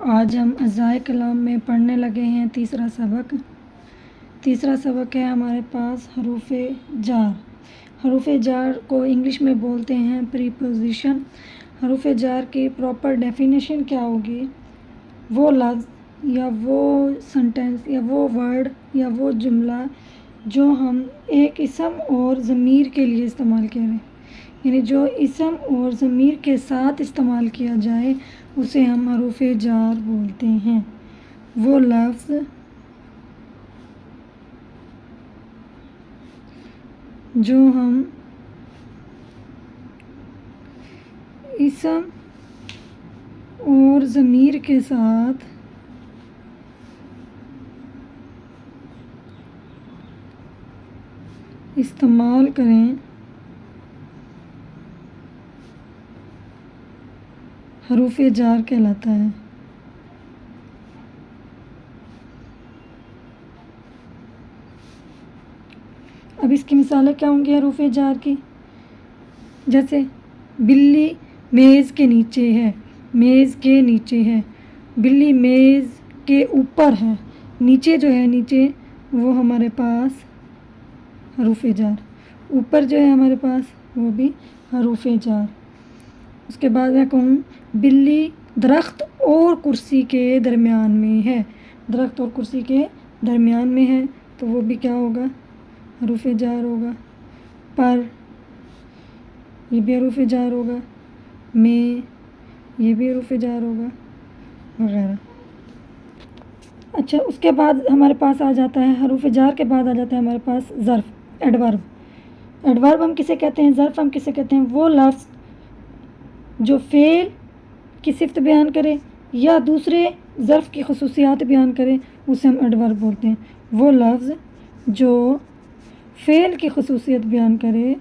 آج ہم اجزائے کلام میں پڑھنے لگے ہیں تیسرا سبق ہے ہمارے پاس حروف جار۔ حروف جار کو انگلش میں بولتے ہیں پریپوزیشن۔ حروف جار کی پراپر ڈیفینیشن کیا ہوگی؟ وہ لفظ یا وہ سنٹینس یا وہ ورڈ یا وہ جملہ جو ہم ایک اسم اور ضمیر کے لیے استعمال کریں، یعنی جو اسم اور ضمیر کے ساتھ استعمال کیا جائے اسے ہم حروف جار بولتے ہیں۔ وہ لفظ جو ہم اسم اور ضمیر کے ساتھ استعمال کریں حروف جار کہلاتا ہے۔ اب اس کی مثالیں کیا ہوں گی حروف جار کی؟ جیسے بلی میز کے نیچے ہے، میز کے نیچے ہے، بلی میز کے اوپر ہے، نیچے جو ہے نیچے وہ ہمارے پاس حروف جار، اوپر جو ہے ہمارے پاس وہ بھی حروف جار۔ اس کے بعد میں کہوں بلی درخت اور کرسی کے درمیان میں ہے، درخت اور کرسی کے درمیان میں ہے تو وہ بھی کیا ہوگا؟ حروف جار ہوگا۔ پر یہ بھی حروف جار ہوگا، میں یہ بھی حروف جار ہوگا وغیرہ۔ اچھا، اس کے بعد ہمارے پاس آ جاتا ہے حروف جار کے بعد آ جاتا ہے ہمارے پاس ظرف، ایڈورب۔ ایڈورب ہم کسے کہتے ہیں؟ ظرف ہم کسے کہتے ہیں؟ وہ لفظ جو فعل کی صفت بیان کرے یا دوسرے ظرف کی خصوصیات بیان کرے اسے ہم ایڈورب بولتے ہیں۔ وہ لفظ جو فعل کی خصوصیت بیان کرے،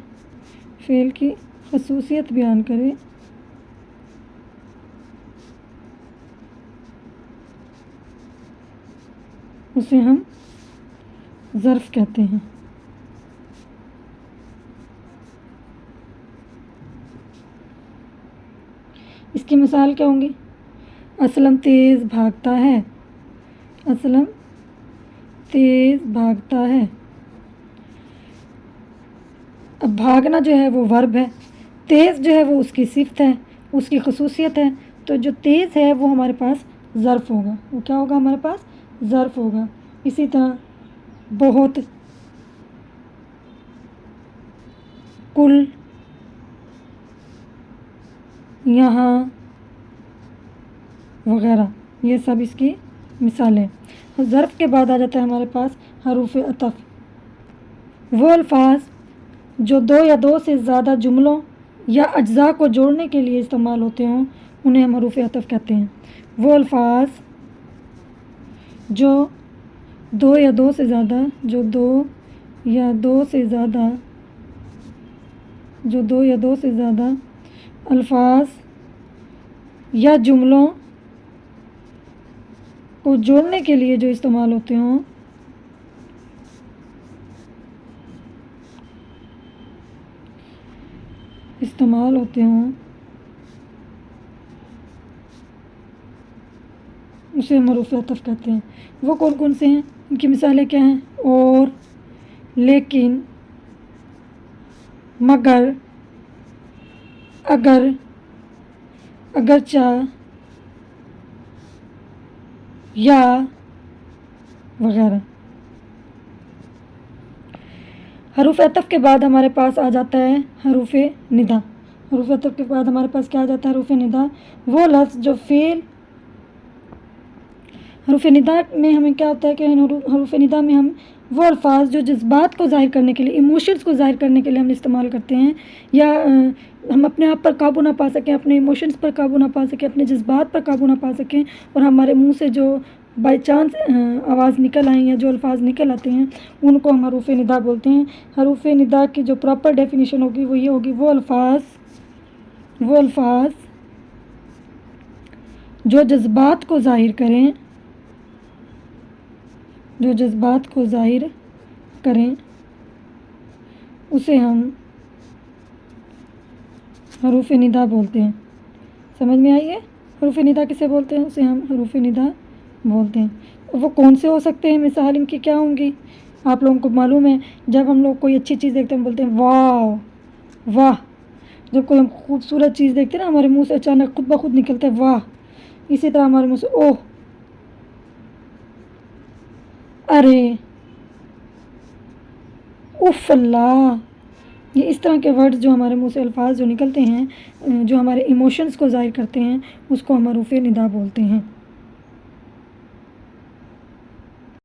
فعل کی خصوصیت بیان کرے اسے ہم ظرف کہتے ہیں۔ اس کی مثال کیا ہوں گی؟ اسلم تیز بھاگتا ہے، اسلم تیز بھاگتا ہے۔ اب بھاگنا جو ہے وہ ورب ہے، تیز جو ہے وہ اس کی صفت ہے، اس کی خصوصیت ہے، تو جو تیز ہے وہ ہمارے پاس ظرف ہوگا۔ وہ کیا ہوگا؟ ہمارے پاس ظرف ہوگا۔ اسی طرح بہت، کل، یہاں وغیرہ، یہ سب اس کی مثالیں۔ ظرف کے بعد آ جاتا ہے ہمارے پاس حروف عطف۔ وہ الفاظ جو دو یا دو سے زیادہ جملوں یا اجزاء کو جوڑنے کے لیے استعمال ہوتے ہوں انہیں ہم حروف عطف کہتے ہیں۔ وہ الفاظ جو دو یا دو سے زیادہ الفاظ یا جملوں کو جوڑنے کے لیے جو استعمال ہوتے ہوں اسے ہم حروف عطف کہتے ہیں۔ وہ کون کون سے ہیں؟ ان کی مثالیں کیا ہیں؟ اور، لیکن، مگر، اگر، اگرچہ، یا وغیرہ۔ حروف عطف کے بعد ہمارے پاس آ جاتا ہے حروف ندا۔ حروف عطف کے بعد ہمارے پاس کیا آ جاتا ہے؟ حروف ندا۔ وہ لفظ جو فعل، حروف ندا میں ہمیں کیا ہوتا ہے کہ حروف ندا میں ہم وہ الفاظ جو جذبات کو ظاہر کرنے کے لیے، ایموشنز کو ظاہر کرنے کے لیے ہم استعمال کرتے ہیں، یا ہم اپنے آپ پر قابو نہ پا سکیں، اپنے ایموشنز پر قابو نہ پا سکیں، اپنے جذبات پر قابو نہ پا سکیں، اور ہمارے منہ سے جو بائی چانس آواز نکل آئیں یا جو الفاظ نکل آتے ہیں ان کو ہم حروف ندا بولتے ہیں۔ حروف ندا کی جو پراپر ڈیفینیشن ہوگی وہ یہ ہوگی: وہ الفاظ جو جذبات کو ظاہر کریں اسے ہم حروف ندا بولتے ہیں۔ سمجھ میں آئی ہے؟ حروف ندا کسے بولتے ہیں؟ اسے ہم حروف ندا بولتے ہیں. وہ کون سے ہو سکتے ہیں؟ مثال ان کی کیا ہوں گی؟ آپ لوگوں کو معلوم ہے جب ہم لوگ کوئی اچھی چیز دیکھتے ہیں ہم بولتے ہیں واو واہ. جب کوئی ہم خوبصورت چیز دیکھتے ہیں نا ہمارے منہ سے اچانک خود بخود نکلتا ہے واہ. اسی طرح ہمارے منہ سے اوہ، ارے، اف اللہ. یہ اس طرح کے ورڈ جو ہمارے منہ سے الفاظ جو نکلتے ہیں جو ہمارے ایموشنز کو ظاہر کرتے ہیں اس کو ہم حروف ندا بولتے ہیں.